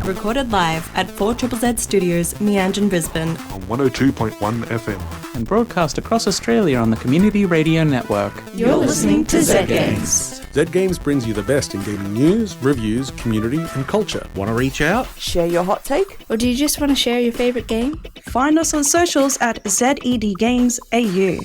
recorded live at 4ZZZ Studios, Meanjin, Brisbane. On 102.1 FM. And broadcast across Australia on the Community Radio Network. You're listening to Zed Games. Zed Games brings you the best in gaming news, reviews, community and culture. Want to reach out? Share your hot take? Or do you just want to share your favourite game? Find us on socials at Zed Games AU.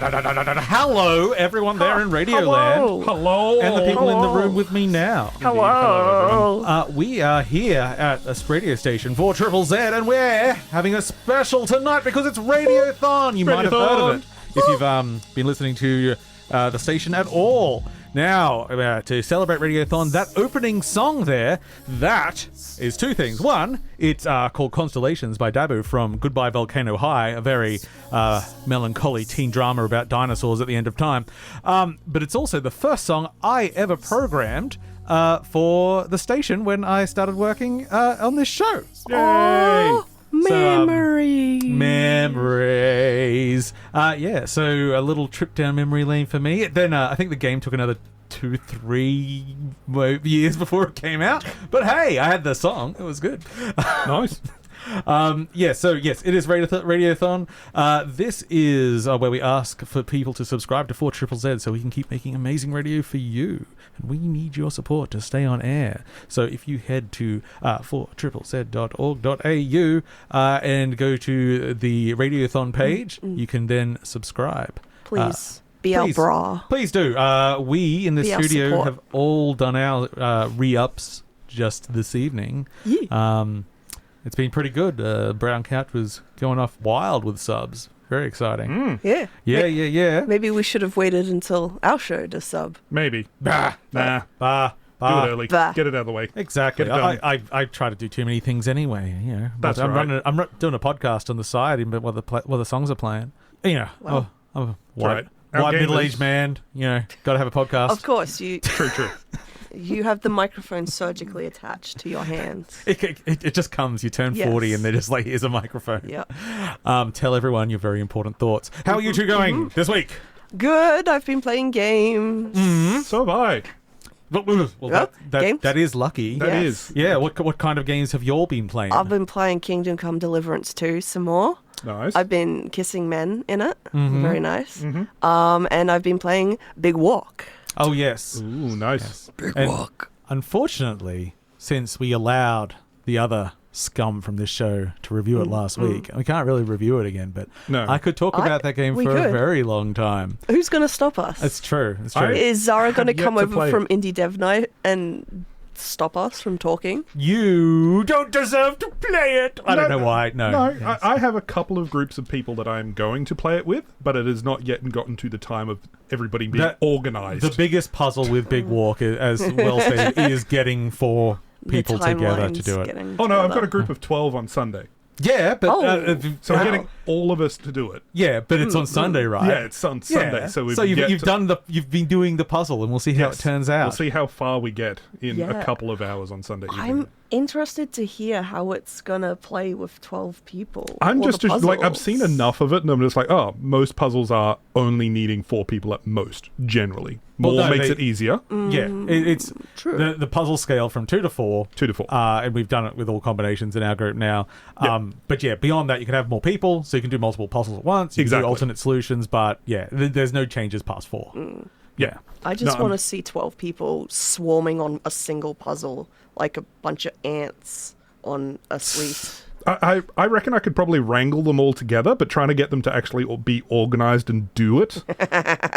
Hello, everyone there in Radioland. Hello. And the people in the room with me now. Hello. We are here at this radio station for ZZZ, and we're having a special tonight because it's Radiothon. You might have heard of it if you've been listening to the station at all. Now, to celebrate Radiothon, that opening song there, that is two things. One, it's called Constellations by Dabu from Goodbye Volcano High, a very melancholy teen drama about dinosaurs at the end of time. But it's also the first song I ever programmed for the station when I started working on this show. Yay! Oh, memories. Memories. So a little trip down memory lane for me. Then I think the game took another 2-3 years before it came out. But hey, I had the song. It was good. Nice. So yes, it is Radiothon. This is where we ask for people to subscribe to 4ZZZ so we can keep making amazing radio for you. And we need your support to stay on air. So if you head to 4ZZZ.org.au and go to the Radiothon page, you can then subscribe. Please. Be our bra. Please do. We in the studio support. have all done our re-ups just this evening. Yeah. It's been pretty good. Brown Couch was going off wild with subs. Very exciting. Yeah. Yeah. Maybe we should have waited until our show to sub. Maybe. Nah. Do it early. Bah. Get it out of the way. Exactly. Get it done. I try to do too many things anyway. You know. That's I'm right. I'm doing a podcast on the side, but while the songs are playing. You know. Well, I'm a right. white Our middle-aged gamers- man. You know. Got to have a podcast. Of course, you True. you have the microphone surgically attached to your hands. It just comes. You turn 40 and they're just like, here's a microphone. Yeah. Tell everyone your very important thoughts. How are you two going this week? Good. I've been playing games. So have I. Well, games? that is lucky. That is. Yeah, what kind of games have you all been playing? I've been playing Kingdom Come Deliverance 2 some more. Nice. I've been kissing men in it. Very nice. And I've been playing Big Walk. Oh, yes. Ooh, nice. Big And Walk. Unfortunately, since we allowed the other scum from this show to review it last week, we can't really review it again, but No. I could talk about that game we for a could. very long time. Who's going to stop us? It's true. It's true. Is Zara going to have yet come to over play from it. Indie Dev Night and stop us from talking? You don't deserve to play it. I don't know why. No. Yes. I have a couple of groups of people that I'm going to play it with, but it has not yet gotten to the time of everybody being organised. The biggest puzzle with Big Walk, as well said, is getting 4 people The together to timeline's do it. getting Oh no, I've got together. a group of 12 on Sunday. Yeah, but So I'm getting all of us to do it. yeah, but it's on Sunday, right? Yeah, it's on Sunday. Yeah. So, you've been doing the puzzle, and we'll see how it turns out. We'll see how far we get in Yeah. a couple of hours on Sunday evening. I'm interested to hear how it's going to play with 12 people. I'm or just the like, I've seen puzzles. enough of it, and I'm just like, oh, most puzzles are only needing 4 people at most, generally. More Well, no, makes they- it easier. Yeah, it's True. the puzzle scale from 2 to 4. 2 to 4. And we've done it with all combinations in our group now. But yeah, beyond that, you can have more people, so you can do multiple puzzles at once. You can Exactly. do alternate solutions, but yeah, there's no changes past 4. Yeah. I just No, want to see 12 people swarming on a single puzzle like a bunch of ants on a suite. I reckon I could probably wrangle them all together, but trying to get them to actually be organized and do it,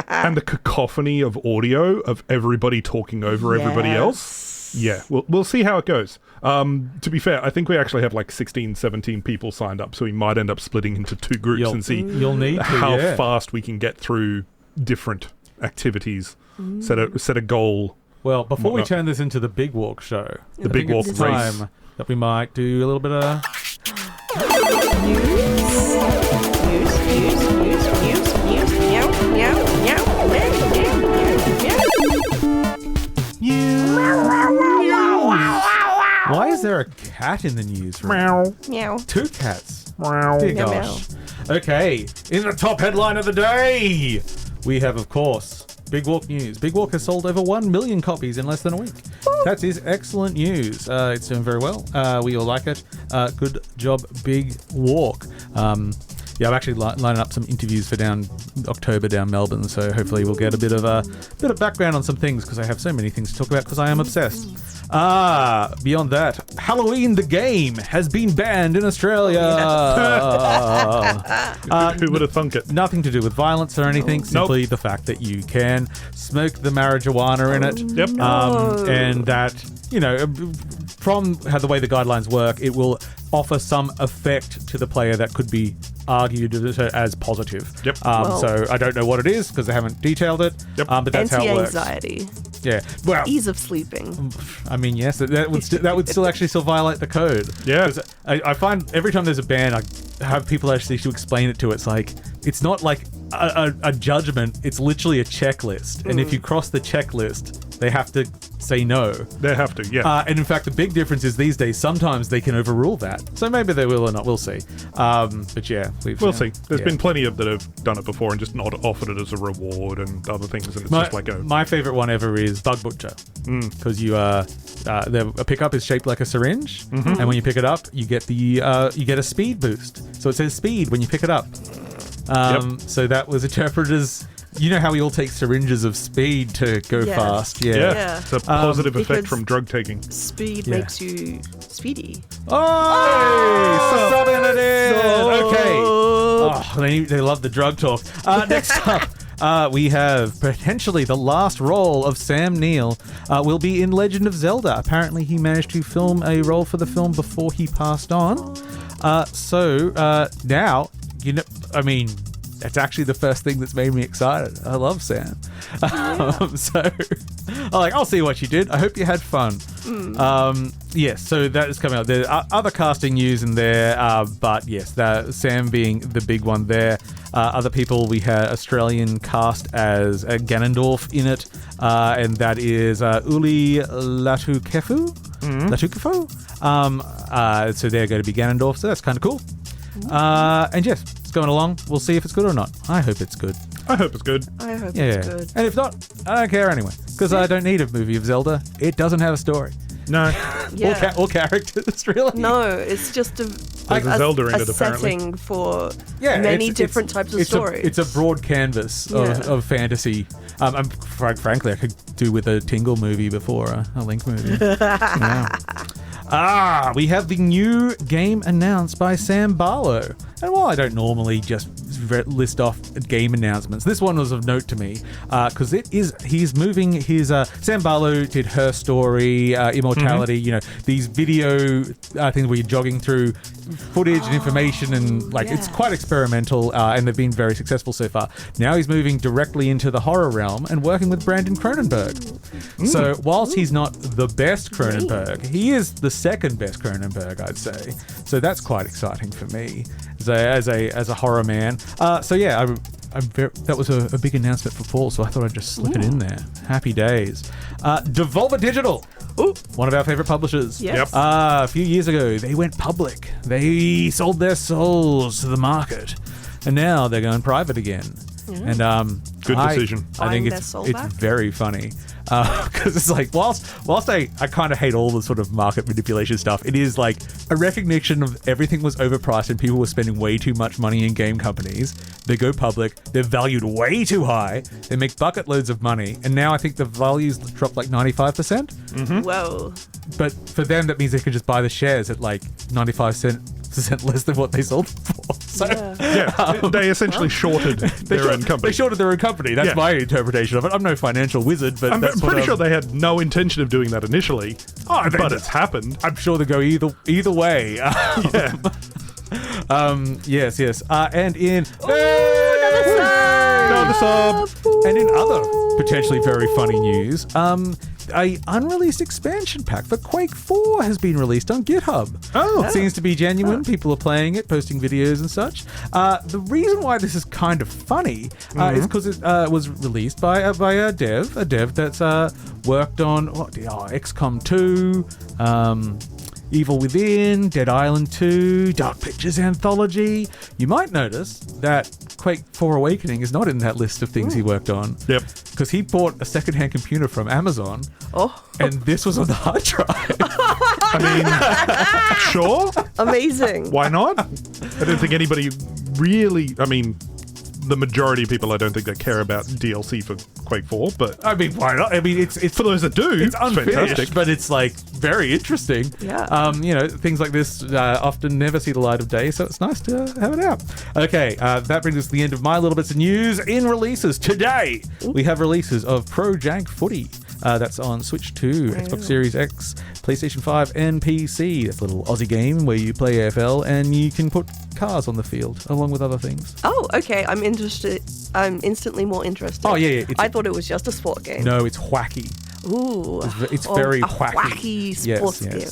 and the cacophony of audio of everybody talking over everybody else. Yeah, we'll see how it goes. To be fair, I think we actually have like 16, 17 people signed up, so we might end up splitting into 2 groups and see You'll need to, how yeah. fast we can get through different activities. Set a goal. Well, before we Whatnot. turn this into the Big Walk show, The I Big think Walk it's race. time that we might do a little bit of Why is there a cat in the newsroom? Meow. Meow. 2 cats. Dear Meow, gosh. Okay, in the top headline of the day, we have, of course, Big Walk news. Big Walk has sold over 1 million copies in less than a week. That is excellent news. It's doing very well. We all like it. Good job, Big Walk. Yeah, I'm actually lining up some interviews for October down Melbourne, so hopefully we'll get a bit of background on some things, because I have so many things to talk about, because I am obsessed. Beyond that, Halloween the game has been banned in Australia. Who would have thunk it? Nothing to do with violence or anything, simply the fact that you can smoke the marijuana in it. Yep. And that, you know, from how the way the guidelines work, it will offer some effect to the player that could be argued as positive. Yep. So I don't know what it is, because they haven't detailed it. Yep. But that's how it works. Anti-anxiety. Yeah. Well, Ease of sleeping. I mean, yes, that would still actually still violate the code. Yeah. 'Cause I find every time there's a ban, I have people actually to explain it to. It's like, it's not like a judgment. It's literally a checklist. And if you cross the checklist, they have to say no. They have to, yeah. And in fact, the big difference is these days, sometimes they can overrule that. So maybe they will or not. We'll see. But yeah, we'll see. There's been plenty that have done it before and just not offered it as a reward and other things, and it's just like my favorite one ever is Bug Butcher, because a pickup is shaped like a syringe, and when you pick it up, you get you get a speed boost. So it says speed when you pick it up. So that was interpreted as, you know how we all take syringes of speed to go fast? Yeah. It's a positive effect because from drug taking. Speed makes you speedy. Oh, subbing it in. Okay. Oh, they love the drug talk. Next up, we have potentially the last role of Sam Neill will be in Legend of Zelda. Apparently, he managed to film a role for the film before he passed on. So now, you know, I mean, that's actually the first thing that's made me excited. I love Sam. So I'll see what you did. I hope you had fun. Yes, so that is coming up. There are other casting news in there, but yes, Sam being the big one there. Other people, we had Australian cast as Ganondorf in it, and that is Uli Latukefu. So they're going to be Ganondorf, so that's kind of cool. And yes, it's going along. We'll see if it's good or not. I hope it's good. I hope it's good. I hope it's good. And if not, I don't care anyway, because I don't need a movie of Zelda. It doesn't have a story. No. Or characters, really. No, it's just a Zelda in it, apparently. setting for many different types of stories. It's a broad canvas of fantasy. Frankly, I could do with a Tingle movie before a Link movie. We have the new game announced by Sam Barlow. And while I don't normally just list off game announcements, this one was of note to me, because he's moving his Sam Barlow did Her Story, Immortality, you know, these video things where you're jogging through footage and information, and it's quite experimental, and they've been very successful so far. Now he's moving directly into the horror realm and working with Brandon Cronenberg. So whilst he's not the best Cronenberg, he is the second best Cronenberg, I'd say. So that's quite exciting for me as a horror man. That was a big announcement for fall, so I thought I'd just slip it in there. Happy days. Devolver Digital. One of our favorite publishers. Yes. A few years ago, they went public. They sold their souls to the market, and now they're going private again. And good decision. I think it's very funny, because it's like whilst I kind of hate all the sort of market manipulation stuff, it is like a recognition of everything was overpriced and people were spending way too much money in game companies. They go public, they're valued way too high, they make bucket loads of money, and now I think the values dropped like 95%. Whoa. But for them, that means they can just buy the shares at like 95% less than what they sold for. So, they essentially shorted their own company. They shorted their own company. That's my interpretation of it. I'm no financial wizard, but I'm pretty sure they had no intention of doing that initially. But it's happened. I'm sure they go either way. Yes. And in another sub. And in other potentially very funny news, a unreleased expansion pack for Quake 4 has been released on GitHub. It seems to be genuine. People are playing it, posting videos and such. The reason why this is kind of funny is because it was released by a dev that's worked on XCOM 2. Evil Within, Dead Island 2, Dark Pictures Anthology. You might notice that Quake 4 Awakening is not in that list of things he worked on. Yep. Because he bought a secondhand computer from Amazon, and this was on the hard drive. I mean, sure. Amazing. Why not? I don't think anybody really. I mean, the majority of people, I don't think they care about DLC for Quake 4, but I mean, why not? I mean, it's for those that do, it's unfinished, fantastic. but it's like very interesting. Yeah. You know, things like this often never see the light of day, so it's nice to have it out. Okay, that brings us to the end of my little bits of news. In releases today, we have releases of Pro Jag Footy. That's on Switch 2, Xbox Series X, PlayStation 5, and PC. It's a little Aussie game where you play AFL and you can put cars on the field along with other things. Oh, okay. I'm interested. I'm instantly more interested. Oh, yeah. I thought it was just a sport game. No, it's wacky. Ooh. It's very a wacky. wacky sports game.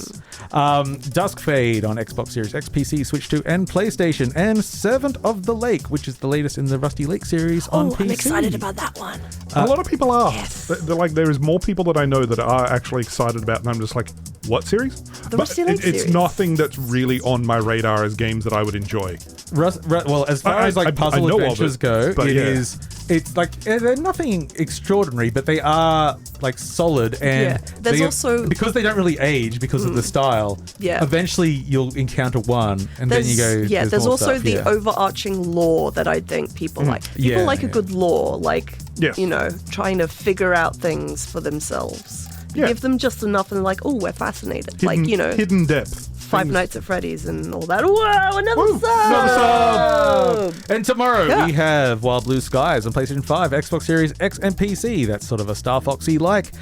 Dusk Fade on Xbox Series X, PC, Switch 2, and PlayStation, and Servant of the Lake, which is the latest in the Rusty Lake series on PC. I'm excited about that one. A lot of people are. Yes. They're like, there is more people that I know that are actually excited about, and I'm just like, what series? The Rusty Lake it's series. nothing that's really on my radar as games that I would enjoy. Well, as far as I puzzle know of adventures it, go, but yeah. it's like they're nothing extraordinary, but they are like solid, and There's they, also because they don't really age because of the style. Yeah. Eventually, you'll encounter one, and then you go. Yeah, there's more also stuff, the yeah. overarching lore that I think people like. People Yeah, like a yeah. good lore, like Yes. you know, trying to figure out things for themselves. Yeah. Give them just enough, and like, oh, we're fascinated. Like, you know, hidden depth. Five Nights at Freddy's and all that. Whoa, another Woo, sub! another sub! And tomorrow Yeah. we have Wild Blue Skies on PlayStation 5, Xbox Series X, and PC. That's sort of a Star Foxy-like.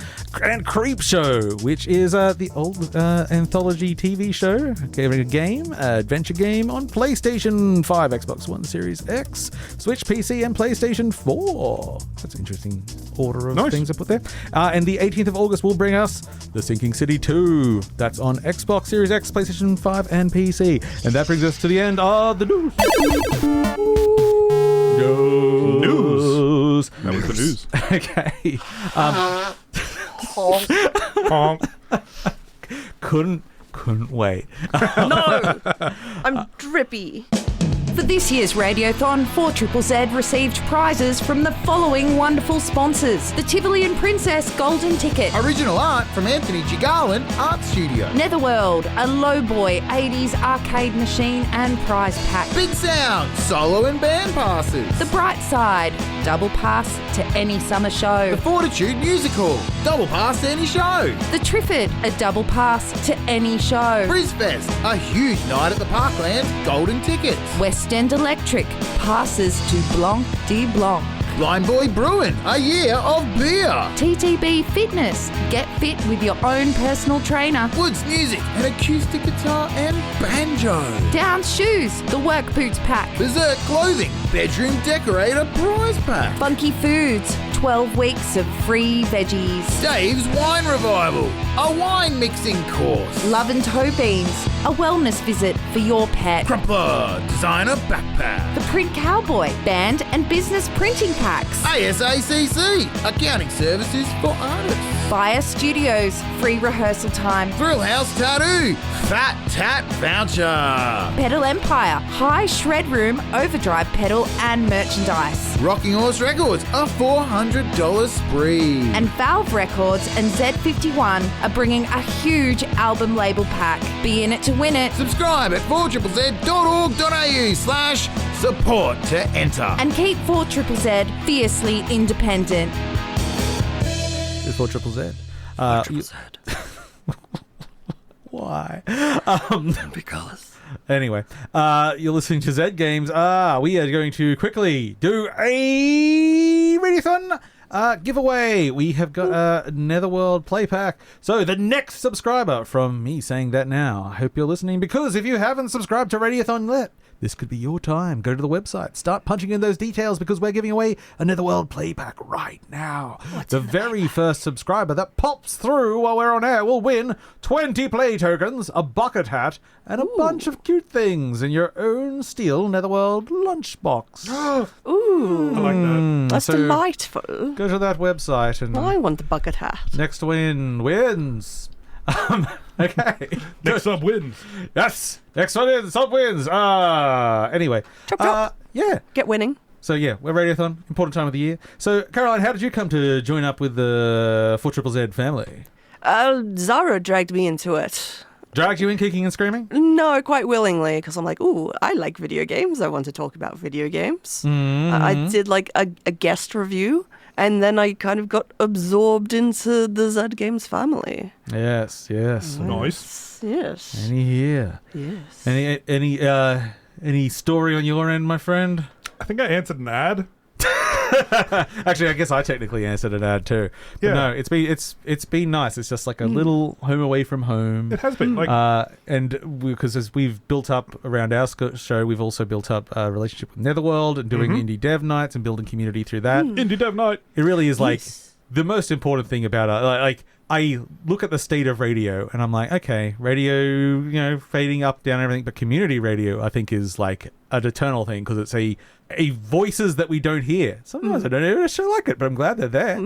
And Creep Show, which is the old anthology TV show, giving a game, adventure game on PlayStation 5, Xbox One, Series X, Switch, PC, and PlayStation 4. That's an interesting order of things I put there. And the 18th of August will bring us The Sinking City 2. That's on Xbox Series X, PlayStation 5, and PC. And that brings us to the end of the news. News. That was the news. Okay. Honk. Couldn't wait. No! I'm drippy. For this year's Radiothon, 4ZZZ received prizes from the following wonderful sponsors. The Tivoli and Princess Golden Ticket. Original art from Anthony G. Garland Art Studio. Netherworld, a Lowboy 80s arcade machine and prize pack. Big Sound, solo and band passes. The Bright Side, double pass to any summer show. The Fortitude Musical, double pass to any show. The Triffid, a double pass to any show. Brisfest, a huge night at the Parklands, golden tickets. West End Electric, passes to Blanc de Blanc. Blind Boy Brewing, a year of beer. TTB Fitness, get fit with your own personal trainer. Woods Music, an acoustic guitar and banjo. Downs Shoes, the Work Boots pack. Berserk Clothing, bedroom decorator prize pack. Funky Foods, 12 weeks of free veggies. Dave's Wine Revival, a wine mixing course. Love and Toe Beans, a wellness visit for your pet. Crumpler, designer backpack. The Print Cowboy, band and business printing packs. ASACC, accounting services for artists. Fire Studios, free rehearsal time. Thrill House Tattoo, Fat Tat Voucher. Pedal Empire, high shred room, overdrive pedal and merchandise. Rocking Horse Records, a $400 spree. And Valve Records and Z51 are bringing a huge album label pack. Be in it to win it. Subscribe at 4ZZZ.org.au/support to enter. And keep 4ZZZ fiercely independent. It's 4ZZZ. Why? Because. Anyway, you're listening to Zed Games. We are going to quickly do a radiothon giveaway. We have got a Netherworld play pack. So the next subscriber, from me saying that now, I hope you're listening, because if you haven't subscribed to Radiothon yet, this could be your time. Go to the website, start punching in those details, because we're giving away a Netherworld play pack right now. The very first subscriber that pops through while we're on air will win 20 play tokens, a bucket hat, and a bunch of cute things in your own steel Netherworld lunchbox. Ooh. I like that. That's So delightful. Go to that website and I want the bucket hat. next win wins. Okay. Next sub wins. Yes. Next one is sub wins. Anyway. Chop. Yeah. Get winning. So yeah, we're Radiothon, important time of the year. So Caroline, how did you come to join up with the 4ZZZ family? Zara dragged me into it. Dragged you in kicking and screaming? No, quite willingly, because I'm like, ooh, I like video games. I want to talk about video games. I did like a guest review, and then I kind of got absorbed into the Zed Games family. Yes. Nice. Yes. Any here? Yes. Any story on your end, my friend? I think I answered an ad. Actually, I guess I technically answered an ad too. But Yeah. no, it's been nice. It's just like a little home away from home. It has been like And because as we've built up around our show, we've also built up a relationship with Netherworld and doing indie dev nights and building community through that. Indie Dev Night. It really is like the most important thing about it. Like I look at the state of radio and I'm like, okay, radio, fading up, down, everything, but community radio, I think, is like an eternal thing because it's a voices that we don't hear. Sometimes I don't even actually like it, but I'm glad they're there.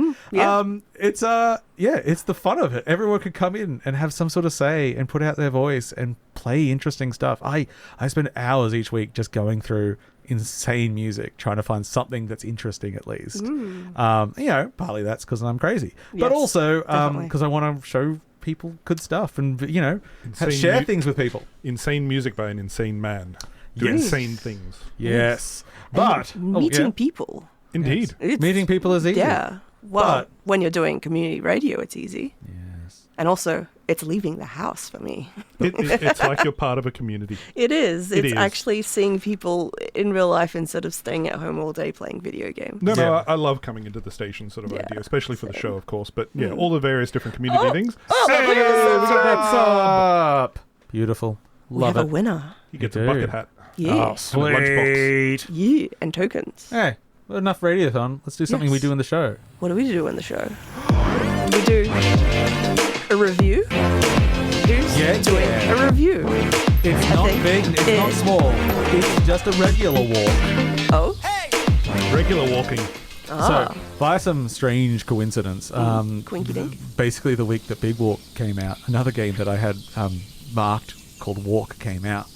It's the fun of it. Everyone could come in and have some sort of say and put out their voice and play interesting stuff. I spend hours each week just going through insane music, trying to find something that's interesting at least. Partly that's because I'm crazy, but also because I want to show people good stuff and share things with people. Insane music by an insane man doing insane things. Yes, but meeting people. Indeed, meeting people is easy. Yeah. Well, when you're doing community radio, it's easy. Yes, and also it's leaving the house for me. It's like you're part of a community. It is. It's actually seeing people in real life instead of staying at home all day playing video games. No, I love coming into the station sort of idea, especially for the show, of course. But yeah, all the various different community things. Hey, we got that sub. Beautiful. Love we have it. a winner. He gets a bucket hat. Yeah. Oh, sweet. Yeah, and tokens. Hey, enough Radiothon. Let's do something we do in the show. What do we do in the show? We do a review. Who's doing a review? It's not big, it's not small. It's just a regular walk. Oh? Regular walking. So, by some strange coincidence, Quinky dink. basically the week that Big Walk came out, another game that I had marked called Walk came out.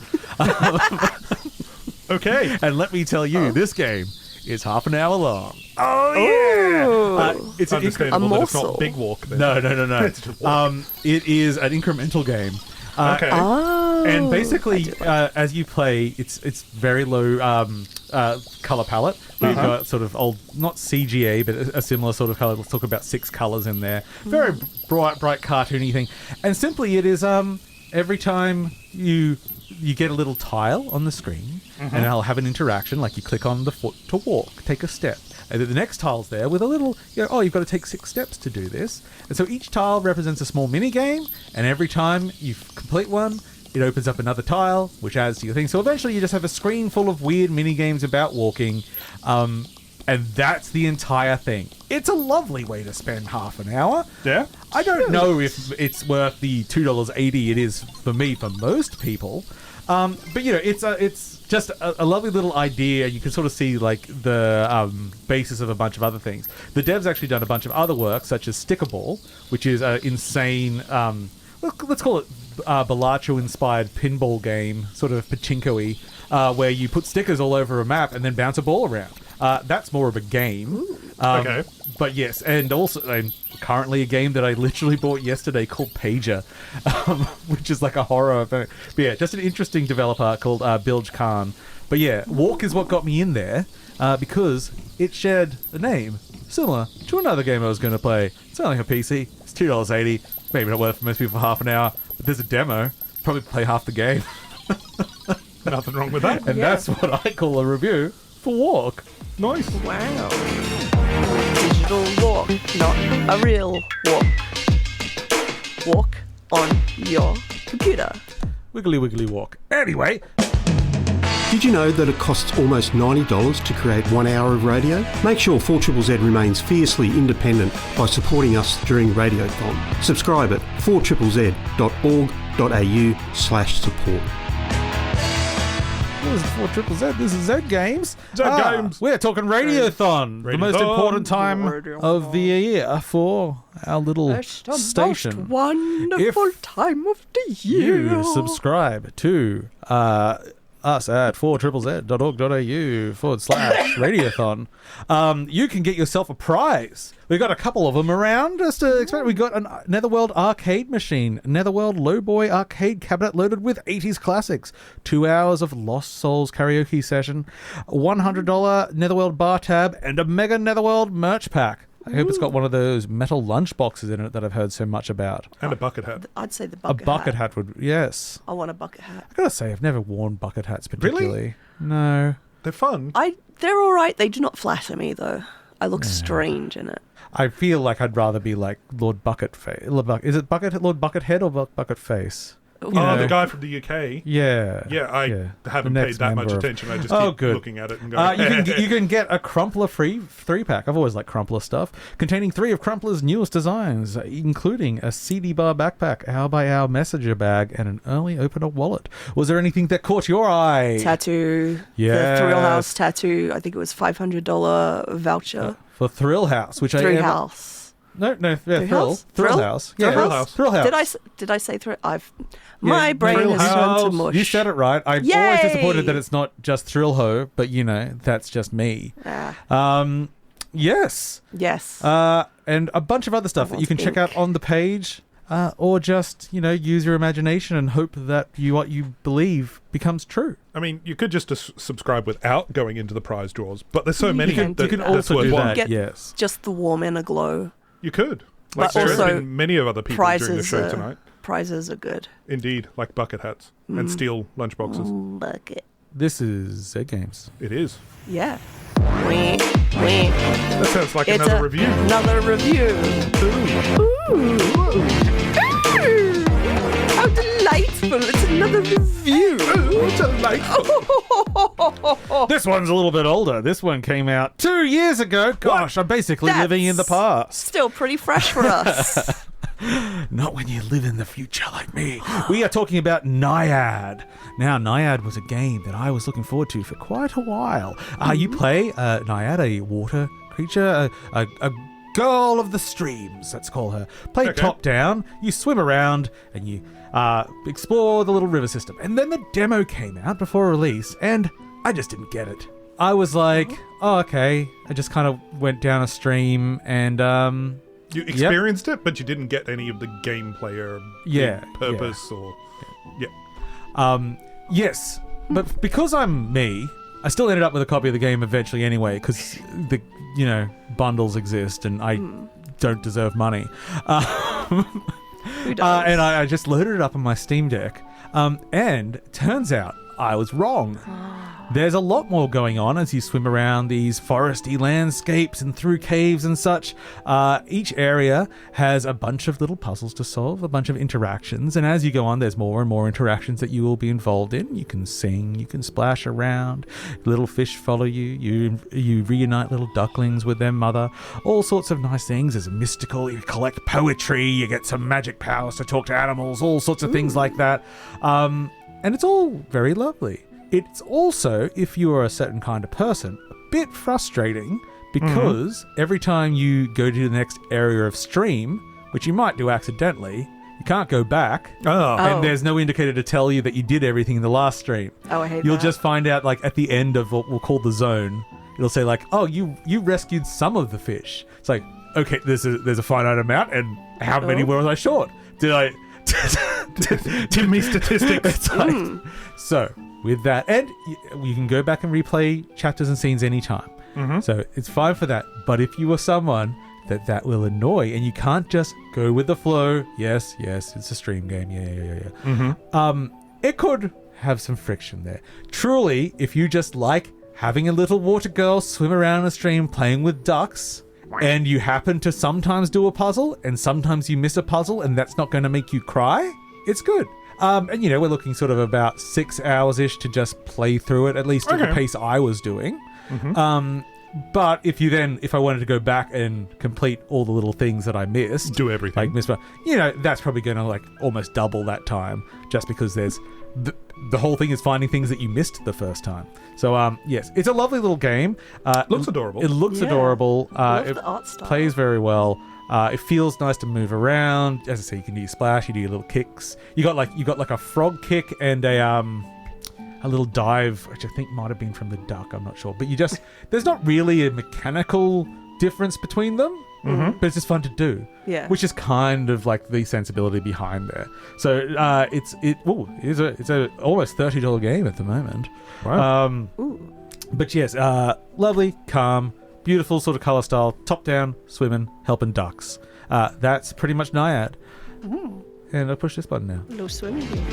Okay. And let me tell you, this game is half an hour long. Oh, yeah! It's understandable that it's not Big Walk then. No. It's just walk. It is an incremental game. Okay. And basically, as you play, it's very low color palette. We've got sort of old, not CGA, but a similar sort of color. Let's talk about 6 colors in there. Very bright cartoony thing. And simply, it is every time you get a little tile on the screen, and I'll have an interaction, like you click on the foot to walk, take a step. And then the next tile's there with a little, you've got to take 6 steps to do this. And so each tile represents a small mini game, and every time you complete one, it opens up another tile, which adds to your thing. So eventually you just have a screen full of weird mini games about walking, and that's the entire thing. It's a lovely way to spend half an hour. Yeah? I don't know if it's worth the $2.80 it is for me for most people. But it's just a lovely little idea. You can sort of see like the basis of a bunch of other things. The dev's actually done a bunch of other work, such as Stickerball, which is an insane, let's call it Balacho-inspired pinball game, sort of pachinko-y, where you put stickers all over a map and then bounce a ball around. That's more of a game. Okay. But yes, and also currently a game that I literally bought yesterday called Pager, which is like a horror. But yeah, just an interesting developer called Bilge. But yeah, Walk is what got me in there because it shared a name similar to another game I was going to play. It's only a PC. It's $2.80. Maybe not worth it for most people for half an hour, but there's a demo. Probably play half the game. Nothing wrong with that. And that's what I call a review for Walk. Nice. Wow. Digital walk, not a real walk. Walk on your computer. Wiggly wiggly walk. Anyway. Did you know that it costs almost $90 to create 1 hour of radio? Make sure 4ZZZ remains fiercely independent by supporting us during Radiothon. Subscribe at 4ZZZ.org.au/support. This is 4 Triple Z. This is Zed Games. Zed Games. We're talking Radiothon, the most important time of the year for our little station. Most wonderful time of the year. You subscribe to us at 4ZZZ.org.au/Radiothon. You can get yourself a prize. We've got a couple of them around. Just to expect, we got a Netherworld Arcade machine, Netherworld Lowboy Arcade cabinet loaded with 80s classics, 2 hours of Lost Souls karaoke session, $100 Netherworld bar tab, and a mega Netherworld merch pack. I hope it's got one of those metal lunch boxes in it that I've heard so much about. And a bucket hat. I'd say the bucket hat. A bucket hat would, yes. I want a bucket hat. I gotta say, I've never worn bucket hats particularly. Really? No. They're fun. They're all right. They do not flatter me, though. I look strange in it. I feel like I'd rather be like Lord Bucket Face. Is it Lord Buckethead or Bucket Face? The guy from the UK. Yeah. Yeah, I haven't paid that much attention. I just keep looking at it and going... you can get a Crumpler free 3-pack. I've always liked Crumpler stuff. Containing 3 of Crumpler's newest designs, including a CD bar backpack, hour-by-hour messenger bag, and an early opener wallet. Was there anything that caught your eye? Tattoo. Yes. The Thrill House tattoo. I think it was $500 voucher. For Thrill House, which Thrill House. No, Thrill House. Yeah, Thrill House. Did I say Thrill? My brain has turned to mush. You said it right. I'm always disappointed that it's not just Thrill Ho, but that's just me. Yes. Yes. And a bunch of other stuff that you can check out on the page, or just use your imagination and hope that what you believe becomes true. I mean, you could just subscribe without going into the prize draws, but there's so many. You can also do that. Yes. Just the warm inner glow. You could. But there also, have been many of other people during the show tonight. Prizes are good. Indeed, like bucket hats and steel lunchboxes. Bucket. This is Zed Games. It is. Yeah. That sounds like another review. Another review. Ooh. How delightful. It's another review. Ooh, delightful. This one's a little bit older. This one came out 2 years ago. Gosh, I'm basically living in the past. Still pretty fresh for us. Not when you live in the future like me. We are talking about Naiad. Now, Naiad was a game that I was looking forward to for quite a while. You play Naiad, a water creature, a girl of the streams, let's call her. Play top down, you swim around, and you explore the little river system. And then the demo came out before release, and I just didn't get it. I was like, oh, okay. I just kind of went down a stream and... you experienced it, but you didn't get any of the gameplay or purpose or... Yeah. Yes, but because I'm me, I still ended up with a copy of the game eventually anyway, because the bundles exist and I don't deserve money. Who does? And I just loaded it up on my Steam Deck, and turns out I was wrong. There's a lot more going on as you swim around these foresty landscapes and through caves and such. Each area has a bunch of little puzzles to solve, a bunch of interactions, and as you go on, there's more and more interactions that you will be involved in. You can sing, you can splash around, little fish follow you, you reunite little ducklings with their mother, all sorts of nice things. There's a mystical, you collect poetry, you get some magic powers to talk to animals, all sorts of things like that. And it's all very lovely. It's also, if you are a certain kind of person, a bit frustrating because every time you go to the next area of stream, which you might do accidentally, you can't go back. And there's no indicator to tell you that you did everything in the last stream. Oh, I hate You'll that. just find out like at the end of what we'll call the zone. It'll say like, oh, you rescued some of the fish. It's like, okay, there's a finite amount, and how many was I short? Did I... Give me statistics. So... with that, and you can go back and replay chapters and scenes anytime. So it's fine for that. But if you are someone that will annoy and you can't just go with the flow, yes, it's a stream game, it could have some friction there. Truly, if you just like having a little water girl swim around a stream playing with ducks, and you happen to sometimes do a puzzle and sometimes you miss a puzzle and that's not going to make you cry, it's good. And we're looking sort of about 6 hours-ish to just play through it, at least at the pace I was doing. But if I wanted to go back and complete all the little things that I missed, do everything, that's probably going to like almost double that time, just because there's the whole thing is finding things that you missed the first time. So, yes, it's a lovely little game. Looks adorable. It looks adorable. I love It the art style. plays very well. It feels nice to move around. As I say, you can do your splash, you do your little kicks. You got like a frog kick and a little dive, which I think might have been from the duck. I'm not sure, but there's not really a mechanical difference between them. But it's just fun to do. Yeah. Which is kind of like the sensibility behind there. So it's a almost $30 game at the moment. Wow. But yes, lovely, calm, beautiful sort of color style, top down, swimming, helping ducks. That's pretty much Naiad. And I'll push this button now. No swimming game.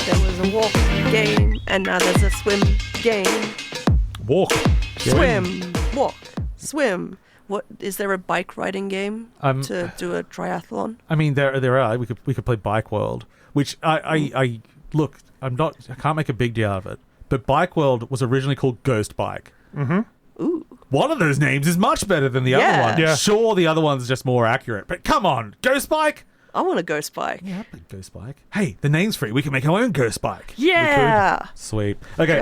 There was a walk game, and now there's a swim game. Walk. Swim. Walk. Swim. What is there a bike riding game to do a triathlon? I mean, there are. We could play Bike World, which I look. I can't make a big deal out of it. But Bike World was originally called Ghost Bike. Ooh. One of those names is much better than the other one. Yeah. Sure, the other one's just more accurate. But come on, Ghost Bike. I want a ghost bike. Yeah, I play Ghost Bike. Hey, the name's free. We can make our own Ghost Bike. Yeah. Sweet. Okay.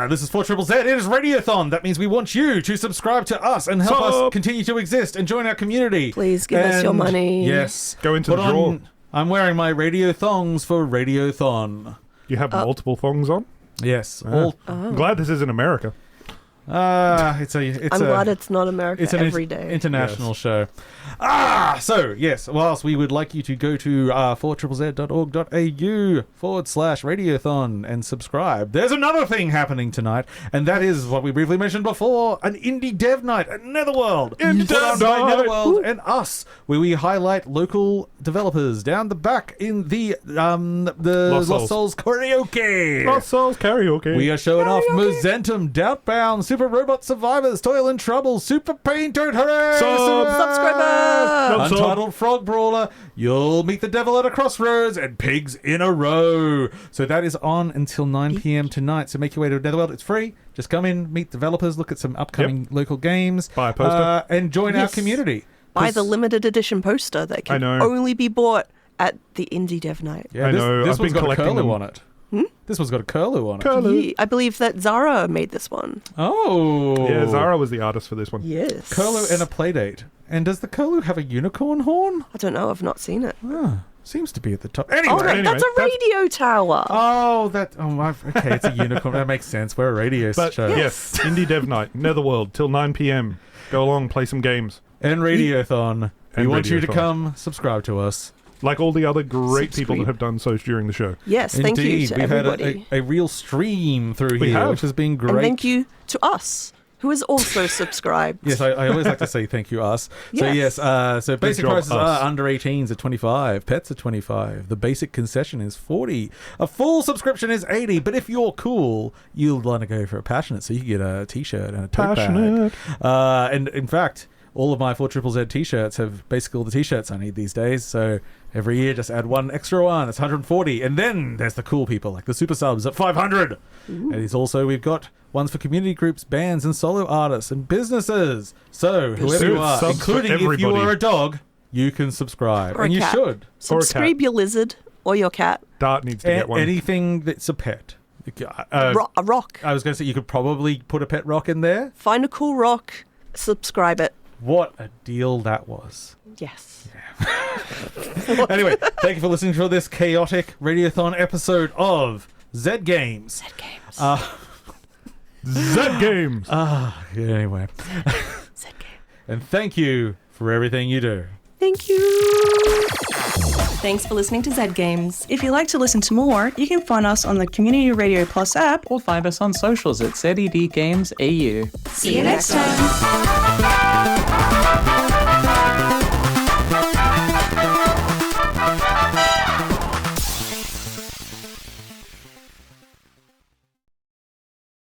This is 4ZZZ. It is Radiothon. That means we want you to subscribe to us and help us continue to exist and join our community. Please give us your money. Yes. Go into the drawer. I'm wearing my radio thongs for Radiothon. You have multiple thongs on? Yes. I'm glad this isn't America. I'm glad it's not America every day. International show. So yes, whilst we would like you to go to 4ZZZ.org.au/Radiothon and subscribe, there's another thing happening tonight, and that is what we briefly mentioned before, an indie dev night at Netherworld. Indie Dev Night. Netherworld and us, where we highlight local developers down the back in the Lost Souls karaoke. Lost Souls karaoke. We are showing off Mozentum, Doubtbound, Super Robot Survivors, Toil and Trouble, Super Pain Toad, hooray! Subscriber! Untitled Frog Brawler, You'll Meet the Devil at a Crossroads, and Pigs in a Row. So that is on until 9 p.m. tonight. So make your way to Netherworld. It's free. Just come in, meet developers, look at some upcoming local games. Buy a poster. And join our community. Buy the limited edition poster that can only be bought at the Indie Dev Night. Yeah, I know. This I've one's been got a collecting curlew them. on it. This one's got a curlew on it. Curlew. I believe that Zara made this one. Oh. Yeah, Zara was the artist for this one. Yes. Curlew and a playdate. And does the curlew have a unicorn horn? I don't know. I've not seen it. Seems to be at the top. Anyway, that's a radio tower. Okay, it's a unicorn. That makes sense. We're a radio show. Yes, Indie Dev Night, Netherworld, till 9 p.m. Go along, play some games. And Radiothon. We want you to Radiothon. come subscribe to us. Like all the other great people that have done so during the show. Yes, thank you to We've everybody. had a real stream through We here, have. which has been great. And thank you to us, who has also subscribed. Yes, I always like to say thank you, us. Yes. So basic job, prices us. are under 18s at 25, pets are 25, the basic concession is 40, a full subscription is 80, but if you're cool, you'll want to go for a passionate, so you can get a t-shirt and a tote Passionate. bag. And in fact, all of my 4ZZZ t-shirts have basically all the t-shirts I need these days, so every year just add one extra one, that's 140, and then there's the cool people like the super subs at 500. And it's also, we've got ones for community groups, bands and solo artists and businesses. So whoever you are, Subs for including if you everybody. are a dog, you can subscribe. Or a And you cat. should. Subscribe your lizard or your cat. Dart needs to get one. Anything that's a pet. A rock. I was going to say you could probably put a pet rock in there. Find a cool rock, subscribe it. What a deal that was. Yes. Anyway, thank you for listening to this chaotic Radiothon episode of Zed Games. Zed Games. Zed Games. Anyway. Zed Games. And thank you for everything you do. Thank you. Thanks for listening to Zed Games. If you'd like to listen to more, you can find us on the Community Radio Plus app. Or find us on socials at ZED Games AU. See you next time.